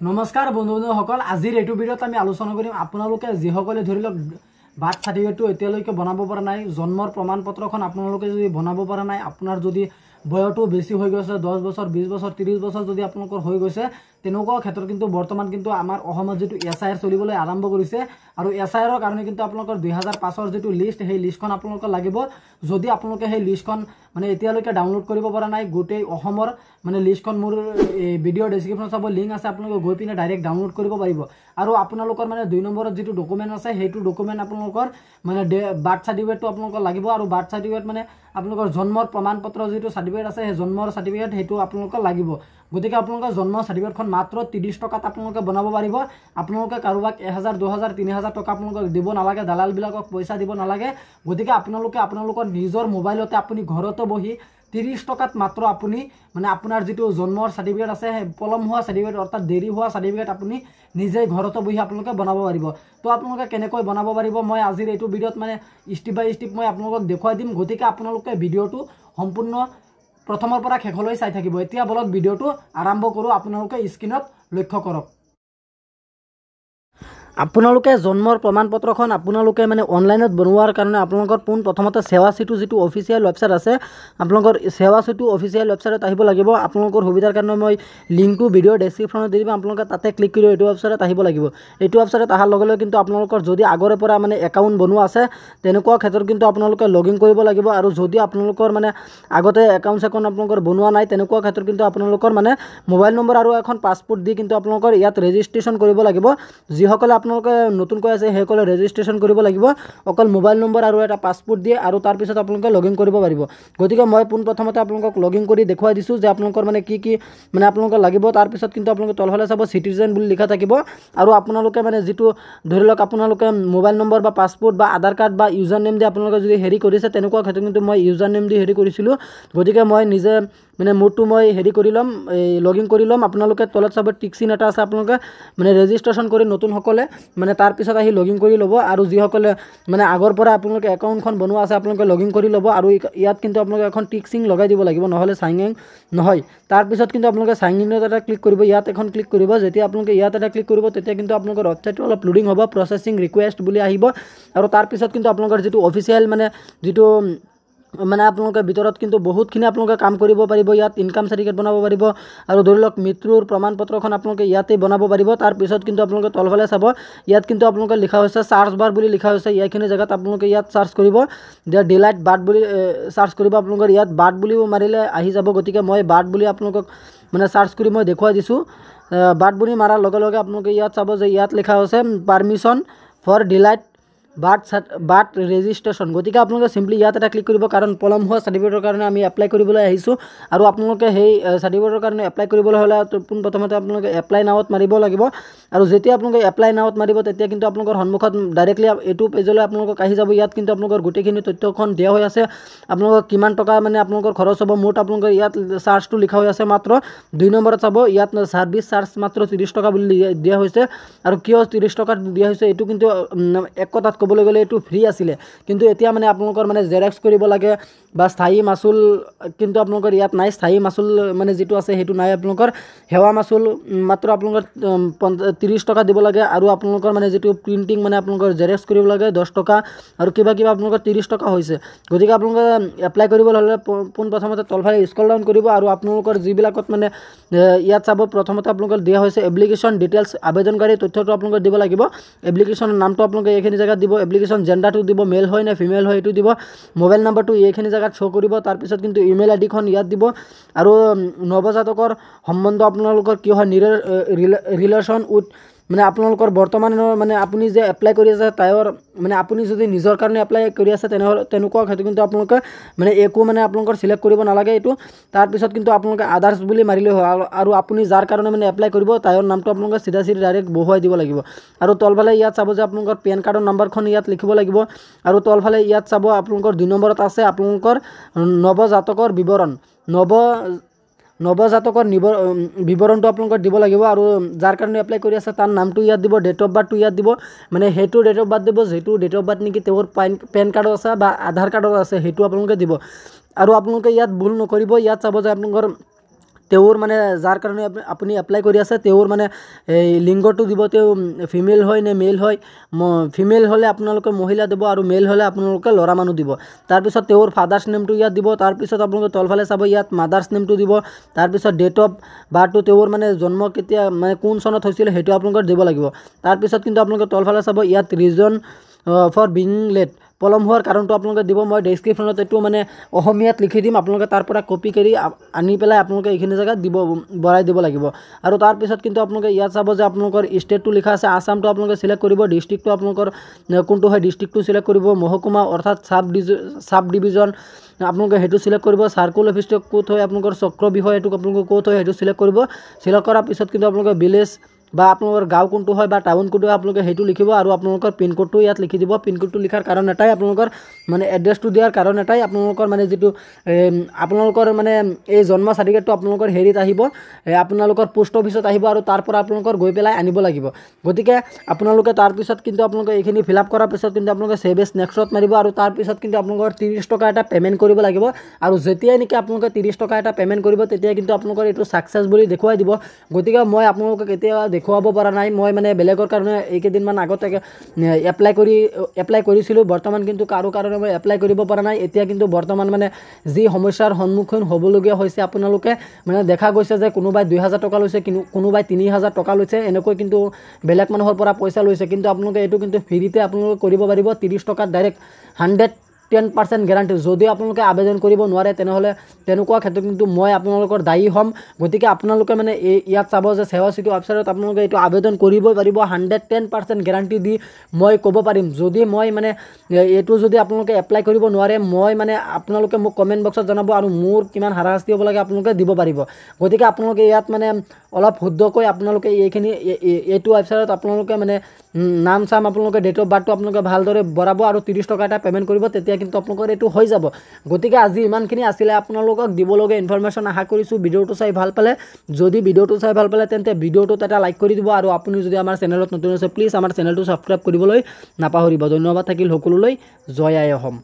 নমস্কাৰ বন্ধু-বান্ধৱসকল, আজিৰ এইটো ভিডিঅ'ত আমি আলোচনা কৰিম আপোনালোকে যিসকলে ধৰি লওক বাৰ্থ চাৰ্টিফিকেটটো এতিয়ালৈকে বনাব পৰা নাই, জন্মৰ প্ৰমাণ পত্ৰখন আপোনালোকে যদি বনাব পৰা নাই, আপোনাৰ যদি বয়সটো বেছি হৈ গৈছে 10 বছৰ 20 বছৰ 30 বছৰ যদি আপোনালোকৰ হৈ গৈছে, তেনেকুৱা ক্ষেত্ৰত কিন্তু বৰ্তমান কিন্তু আমাৰ অসমত যেটো এসআইআৰ চলিবলৈ আৰম্ভ কৰিছে আৰু এসআইআৰৰ কাৰণে কিন্তু আপোনালোকৰ 2005ৰ যেটো লিষ্ট, সেই লিষ্টখন আপোনালোকৰ লাগিব। যদি আপোনালোকে সেই লিষ্টখন মানে এতিয়ালৈকে ডাউনলোড কৰিব পৰা নাই, গোটেই অসমৰ মানে লিষ্টখন মোৰ ভিডিঅ' ডেসক্ৰিপশ্যনত চাব, লিংক আছে, আপোনালোকে গৈ পিনে ডাইৰেক্ট ডাউনলোড কৰিব পাৰিব। আৰু আপোনালোকৰ মানে 2 নম্বৰত যেটো ডকুমেন্ট আছে, সেইটো ডকুমেন্ট আপোনালোকৰ মানে বাৰ্থ সাৰ্টিফিকেটটো আপোনালোকৰ লাগিব। আৰু বাৰ্থ সাৰ্টিফিকেট মানে আপোনালোকৰ জন্মৰ প্ৰমাণ পত্ৰ যেটো সাৰ্টিফিকেট আছে, সেই জন্মৰ সাৰ্টিফিকেট সেইটো আপোনালোকৰ লাগিব। গতিকে আপোনালোকৰ জন্ম সাৰ্টিফিকেটখন মাত্ৰ 30 টকাত আপোনালোকে বনাব পাৰিব। আপোনালোকে কাৰোবাক 1000 2000 3000 টকা আপোনালোকক দিব নালাগে, দালাল বিলাকক পইচা দিব নালাগে। গতিকে আপোনালোকে আপোনালোকৰ নিজৰ মোবাইলতে আপুনি ঘৰতে বহি 30 টকাত মাত্ৰ আপুনি মানে আপোনাৰ যেটো জন্মৰ সাৰ্টিফিকেট আছে, পলম হোৱা সাৰ্টিফিকেট অৰ্থাৎ দেৰি হোৱা সাৰ্টিফিকেট আপুনি নিজে ঘৰতে বহি আপোনালোকে বনাব পাৰিব। তো আপোনালোকে কেনেকৈ বনাব পাৰিব, মই আজিৰ এইটো ভিডিঅ'ত মানে স্টেপ বাই স্টেপ মই আপোনালোকক দেখুৱাই দিম। গতিকে আপোনালোকে ভিডিঅ'টো সম্পূৰ্ণ প্ৰথমৰ পৰা শেষলৈ চাই থাকিব। এতিয়া বলক ভিডিঅ'টো আৰম্ভ কৰোঁ, আপোনালোকে স্ক্ৰীনত লক্ষ্য কৰক। আপোনালোকে জন্মৰ প্ৰমাণ পত্ৰখন আপোনালোকে মানে অনলাইনত বনোৱাৰ কাৰণে আপোনালোকৰ প্ৰথমতে সেৱা সেতু যেটো অফিচিয়েল ৱেবছাইট আছে, আপোনালোকৰ সেৱা সেতু অফিচিয়েল ৱেবছাইটত আহিব লাগিব। আপোনালোকৰ সুবিধাৰ কাৰণে মই লিংকটো ভিডিঅ' ডেসক্ৰিপশ্যনত দি দিম, আপোনালোকে তাতে ক্লিক কৰি এইটো ৱেবছাইটত আহিব লাগিব। এইটো ৱেবছাইটত অহাৰ লগে লগে কিন্তু আপোনালোকৰ যদি আগৰে পৰা মানে একাউণ্ট বনোৱা আছে, তেনেকুৱা ক্ষেত্ৰত কিন্তু আপোনালোকে লগইন কৰিব লাগিব। আৰু যদি আপোনালোকৰ মানে আগতে একাউণ্ট আপোনালোকৰ বনোৱা নাই, তেনেকুৱা ক্ষেত্ৰত কিন্তু আপোনালোকৰ মানে মোবাইল নম্বৰ আৰু এখন পাছপোৰ্ট দি কিন্তু আপোনালোকৰ ইয়াত ৰেজিষ্ট্ৰেশ্যন কৰিব লাগিব। যিসকলে আপোনালোকে নতুনকৈ আছে সেইসকলে ৰেজিষ্ট্ৰেশ্যন কৰিব লাগিব, অকল মোবাইল নম্বৰ আৰু এটা পাছপোৰ্ট দিয়ে, আৰু তাৰ পিছত আপোনালোকে লগইন কৰিব পাৰিব। গতিকে মই প্ৰথমতে আপোনালোকক লগইন কৰি দেখুৱাই দিছোঁ যে আপোনালোকৰ মানে কি মানে আপোনালোকৰ লাগিব। তাৰ পিছত কিন্তু আপোনালোকে তলফালে চাব সিটিজেন বুলি লিখা থাকিব, আৰু আপোনালোকে মানে যেটো ধৰি লওক আপোনালোকে মোবাইল নম্বৰ বা পাছপোৰ্ট বা আধাৰ কাৰ্ড বা ইউজাৰ নেম দি আপোনালোকে যদি হেৰি কৰিছে, তেনেকুৱা ক্ষেত্ৰত কিন্তু মই ইউজাৰ নেম দি হেৰি কৰিছিলোঁ। গতিকে মই নিজে মানে মোৰটো মই হেৰি কৰি ল'ম, লগইন কৰি ল'ম। আপোনালোকে তলত চাব টিক চিন এটা আছে, আপোনালোকে মানে ৰেজিষ্ট্ৰেশ্যন কৰি নতুনসকলে মানে তাৰ পিছত আহি লগইন কৰি ল'ব। আৰু যিসকলে মানে আগৰ পৰা আপোনালোকে একাউণ্টখন বনোৱা আছে, আপোনালোকে লগইন কৰি ল'ব। আৰু ইয়াত কিন্তু আপোনালোকে এখন টিক চিন লগাই দিব লাগিব, নহ'লে চাইন ইন নহয়। তাৰ পিছত কিন্তু আপোনালোকে চাইন ইনত এটা ক্লিক কৰিব, ইয়াত এখন ক্লিক কৰিব। যেতিয়া আপোনালোকে ইয়াত এটা ক্লিক কৰিব, তেতিয়া কিন্তু আপোনালোকৰ ৱেবছাইটটো অলপ লোডিং হ'ব, প্ৰচেছিং ৰিকুৱেষ্ট বুলি আহিব। আৰু তাৰ পিছত কিন্তু আপোনালোকৰ যেটো অফিচিয়েল মানে যেটো মানে আপোনালোকে ভিতৰত কিন্তু বহুতখিনি আপোনালোকে কাম কৰিব পাৰিব। ইয়াত ইনকাম সাৰ্টিফিকেট বনাব পাৰিব, আৰু ধৰি লওক মৃত্যুৰ প্ৰমাণ পত্ৰখন আপোনালোকে ইয়াতে বনাব পাৰিব। তাৰ পিছত কিন্তু আপোনালোকে তলফালে চাব, ইয়াত কিন্তু আপোনালোকে লিখা হৈছে সাৰ্চ বাৰ বুলি লিখা হৈছে। এইখিনি জেগাত আপোনালোকে ইয়াত সাৰ্চ কৰিব, যে ডিলাইট বাৰ্থ বুলি সাৰ্চ কৰিব। আপোনালোকৰ ইয়াত বাৰ্থ বুলিও মাৰিলে আহি যাব। গতিকে মই বাৰ্থ বুলি আপোনালোকক মানে সাৰ্চ কৰি মই দেখুৱাই দিছোঁ। বাৰ্থ বুলি মাৰাৰ লগে লগে আপোনালোকে ইয়াত চাব যে ইয়াত লিখা হৈছে permission for delayed birth registration. গতিকে আপোনালোকে চিম্পলি ইয়াত এটা ক্লিক কৰিব, কাৰণ পলম হোৱা সাৰ্টিফিকেটৰ কাৰণে আমি এপ্লাই কৰিবলৈ আহিছোঁ। আৰু আপোনালোকে সেই সাৰ্টিফিকেটৰ কাৰণে এপ্লাই কৰিবলৈ হ'লে প্ৰথমতে আপোনালোকে এপ্লাই নাওত মাৰিব লাগিব। আৰু যেতিয়া আপোনালোকে এপ্লাই নাওত মাৰিব, তেতিয়া কিন্তু আপোনালোকৰ সন্মুখত ডাইৰেক্টলি এইটো পেজলৈ আপোনালোকক আহি যাব। ইয়াত কিন্তু আপোনালোকৰ গোটেইখিনি তথ্যখন দিয়া হৈ আছে, আপোনালোকক কিমান টকা মানে আপোনালোকৰ খৰচ হ'ব। মুঠ আপোনালোকৰ ইয়াত চাৰ্জটো লিখা হৈ আছে মাত্ৰ 2 নম্বৰত চাব, ইয়াত ছাৰ্ভিচ চাৰ্জ মাত্ৰ 30 টকা বুলি দিয়া হৈছে। আৰু কিয় 30 টকাত দিয়া হৈছে, এইটো কিন্তু এক কথাত ক'বলৈ গ'লে এইটো ফ্ৰী আছিলে, কিন্তু এতিয়া মানে আপোনালোকৰ মানে জেৰক্স কৰিব লাগে বা স্থায়ী মাচুল কিন্তু আপোনালোকৰ ইয়াত নাই। স্থায়ী মাচুল মানে যেটো আছে সেইটো নাই। আপোনালোকৰ সেৱা মাচুল মাত্ৰ আপোনালোকৰ 30 টকা দিব লাগে। আৰু আপোনালোকৰ মানে যেটো প্ৰিণ্টিং মানে আপোনালোকৰ জেৰক্স কৰিব লাগে 10 টকা, আৰু কিবা আপোনালোকৰ 30 টকা হৈছে। গতিকে আপোনালোকে এপ্লাই কৰিবলৈ হ'লে প্ৰথমতে তলফালে স্ক্ৰল ডাউন কৰিব, আৰু আপোনালোকৰ যিবিলাকত মানে ইয়াত চাব, প্ৰথমতে আপোনালোকৰ দিয়া হৈছে এপ্লিকেশ্যন ডিটেইলছ, আবেদনকাৰী তথ্যটো আপোনালোকে দিব লাগিব। এপ্লিকেশ্যনৰ নামটো আপোনালোকে এইখিনি জেগাত দিব, এপ্লিকেশ্যন জেণ্ডাৰটো দিব, মেল হয় নে ফিমেল হয় এইটো দিব, মোবাইল নাম্বাৰটো এইখিনি জেগাত শ্ব' কৰিব। তাৰপিছত কিন্তু ইমেইল আইডিখন ইয়াত দিব। আৰু নৱজাতকৰ সম্বন্ধ আপোনালোকৰ কি হয়, ৰিলেশ্যন উইথ মানে আপোনালোকৰ বৰ্তমানৰ মানে আপুনি যে এপ্লাই কৰি আছে তাইৰ মানে আপুনি যদি নিজৰ কাৰণে এপ্লাই কৰি আছে, তেনেকুৱা ক্ষেত্ৰত কিন্তু আপোনালোকে মানে একো মানে আপোনালোকৰ চিলেক্ট কৰিব নালাগে এইটো। তাৰপিছত কিন্তু আপোনালোকে আদাৰ্ছ বুলি মাৰিলে হয়, আৰু আপুনি যাৰ কাৰণে মানে এপ্লাই কৰিব তাইৰ নামটো আপোনালোকে চিধা ডাইৰেক্ট বহুৱাই দিব লাগিব। আৰু তলফালে ইয়াত চাব যে আপোনালোকৰ পেন কাৰ্ডৰ নাম্বাৰখন ইয়াত লিখিব লাগিব। আৰু তলফালে ইয়াত চাব আপোনালোকৰ 2 নম্বৰত আছে আপোনালোকৰ নৱজাতকৰ বিৱৰণ, নৱজাতকৰ বিৱৰণটো আপোনালোকৰ দিব লাগিব। আৰু যাৰ কাৰণে এপ্লাই কৰি আছে তাৰ নামটো ইয়াত দিব, ডেট অফ বাৰ্থটো ইয়াত দিব, মানে সেইটো ডেট অফ বাৰ্থ দিব যিটো ডেট অফ বাৰ্থ নেকি তেওঁৰ পেন কাৰ্ডত আছে বা আধাৰ কাৰ্ডত আছে, সেইটো আপোনালোকে দিব। আৰু আপোনালোকে ইয়াত ভুল নকৰিব, ইয়াত চাব যে আপোনালোকৰ তেওঁৰ মানে যাৰ কাৰণে আপুনি এপ্লাই কৰি আছে তেওঁৰ মানে এই লিংগটো দিব, তেওঁ ফিমেল হয় নে মেল হয়। ফিমেল হ'লে আপোনালোকে মহিলা দিব আৰু মেল হ'লে আপোনালোকে ল'ৰা মানুহ দিব। তাৰপিছত তেওঁৰ ফাদাৰ্ছ নেমটো ইয়াত দিব। তাৰপিছত আপোনালোকে তলফালে চাব ইয়াত মাদাৰ্ছ নেমটো দিব। তাৰপিছত ডেট অফ বাৰ্থটো তেওঁৰ মানে জন্ম কেতিয়া মানে কোন চনত হৈছিল সেইটো আপোনালোকে দিব লাগিব। তাৰপিছত কিন্তু আপোনালোকে তলফালে চাব ইয়াত ৰিজন ফৰ বিং লেট, পলম হোৱাৰ কাৰণটো আপোনালোকে দিব। মই ডেছক্ৰিপশ্যনত এইটো মানে অসমীয়াত লিখি দিম, আপোনালোকে তাৰ পৰা কপি কৰি আনি পেলাই আপোনালোকে এইখিনি জেগাত ভৰাই দিব লাগিব। আৰু তাৰপিছত কিন্তু আপোনালোকে ইয়াত চাব যে আপোনালোকৰ ষ্টেটটো লিখা আছে, আসামটো আপোনালোকে চিলেক্ট কৰিব। ডিষ্ট্ৰিক্টটো আপোনালোকৰ কোনটো হয় ডিষ্ট্ৰিক্টটো চিলেক্ট কৰিব। মহকুমা অৰ্থাৎ চাব ডিভিজন আপোনালোকে সেইটো চিলেক্ট কৰিব। চাৰ্কুল অফিচটো ক'ত হয় আপোনালোকৰ চক্ৰ বিষয় এইটো আপোনালোকে ক'ত হয় সেইটো চিলেক্ট কৰিব। চিলেক্ট কৰাৰ পিছত কিন্তু আপোনালোকে ভিলেজ বা আপোনালোকৰ গাঁও কোনটো হয় বা টাউন কোনটো হয় আপোনালোকে সেইটো লিখিব। আৰু আপোনালোকৰ পিনক'ডটো ইয়াত লিখি দিব। পিনক'ডটো লিখাৰ কাৰণ এটাই, আপোনালোকৰ মানে এড্ৰেছটো দিয়াৰ কাৰণ এটাই, আপোনালোকৰ মানে যিটো আপোনালোকৰ মানে এই জন্ম চাৰ্টিফিকেটটো আপোনালোকৰ হেৰিত আহিব, আপোনালোকৰ পোষ্ট অফিচত আহিব আৰু তাৰ পৰা আপোনালোকৰ গৈ পেলাই আনিব লাগিব। গতিকে আপোনালোকে তাৰপিছত কিন্তু আপোনালোকে এইখিনি ফিল আপ কৰাৰ পিছত কিন্তু আপোনালোকে ছেভ এজ নেক্সটত মাৰিব। আৰু তাৰপিছত কিন্তু আপোনালোকৰ 30 টকা এটা পে'মেণ্ট কৰিব লাগিব। আৰু যেতিয়াই নেকি আপোনালোকে 30 টকা এটা পে'মেণ্ট কৰিব তেতিয়াই কিন্তু আপোনালোকৰ এইটো ছাকচেছ বুলি দেখুৱাই দিব। গতিকে মই আপোনালোকক এতিয়া দেখুৱাব পৰা নাই, মই মানে বেলেগৰ কাৰণে এইকেইদিনমান আগতে এপ্লাই কৰিছিলোঁ। বৰ্তমান কিন্তু কাৰো কাৰণে মই এপ্লাই কৰিব পৰা নাই। এতিয়া কিন্তু বৰ্তমান মানে যি সমস্যাৰ সন্মুখীন হ'বলগীয়া হৈছে আপোনালোকে মানে দেখা গৈছে যে কোনোবাই 2000 টকা লৈছে, কোনোবাই 3000 টকা লৈছে, এনেকৈ কিন্তু বেলেগ মানুহৰ পৰা পইচা লৈছে। কিন্তু আপোনালোকে এইটো কিন্তু ফ্ৰীতে আপোনালোকে কৰিব পাৰিব। 30 টকাত ডাইৰেক্ট 110% গেৰাণ্টি। যদিও আপোনালোকে আবেদন কৰিব নোৱাৰে তেনেহ'লে তেনেকুৱা ক্ষেত্ৰত কিন্তু মই আপোনালোকৰ দায়ী হ'ম। গতিকে আপোনালোকে মানে ইয়াত চাব যে সেৱা চিটু ৱেবছাইটত আপোনালোকে এইটো আবেদন কৰিবই পাৰিব। 110% গেৰাণ্টি দি মই ক'ব পাৰিম, যদি মই মানে এইটো যদি আপোনালোকে এপ্লাই কৰিব নোৱাৰে, মই মানে আপোনালোকে মোক কমেণ্ট বক্সত জনাব আৰু মোৰ কিমান হাৰাশাস্তি হ'ব লাগে আপোনালোকে দিব পাৰিব। গতিকে আপোনালোকে ইয়াত মানে অলপ শুদ্ধকৈ আপোনালোকে এইটো ৱেবছাইটত আপোনালোকে মানে নাম চাম আপোনালোকে ডেট অফ বাৰ্থটো আপোনালোকে ভালদৰে ভৰাব আৰু 30 টকা এটা পে'মেণ্ট কৰিব, তেতিয়া কিন্তু আপোনালোকৰ এইটো হৈ যাব। গতিকে আজি ইমানখিনি আছিলে আপোনালোকক দিবলগীয়া ইনফৰমেশ্যন। আশা কৰিছোঁ ভিডিঅ'টো চাই ভাল পালে। যদি ভিডিঅ'টো চাই ভাল পালে তেন্তে ভিডিঅ'টোত এটা লাইক কৰি দিব। আৰু আপুনি যদি আমাৰ চেনেলত নতুন আছে প্লিজ আমাৰ চেনেলটো ছাবস্ক্ৰাইব কৰিবলৈ নাপাহৰিব। ধন্যবাদ থাকিল সকলোলৈ। জয় আই অসম।